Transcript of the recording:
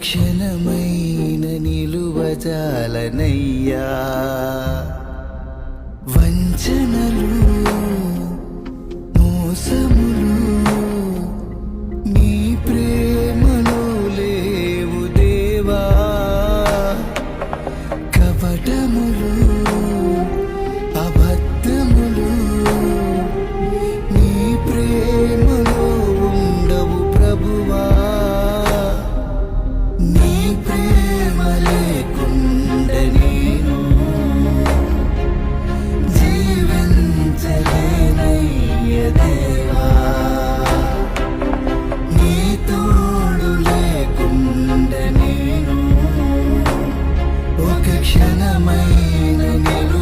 క్షణమైన నిలువజాలనయ్యా వంచనలు మోసములు నీ ప్రేమలో లేవు దేవా కపటములు అబద్ధములు నీ ప్రేమలో ఉండవు ప్రభువా నీ ప్రేమ లేకుండా నేను జీవించలేనయ్య దేవా నీ తోడు లేకుండా నేను ఒక క్షణమైన నిలు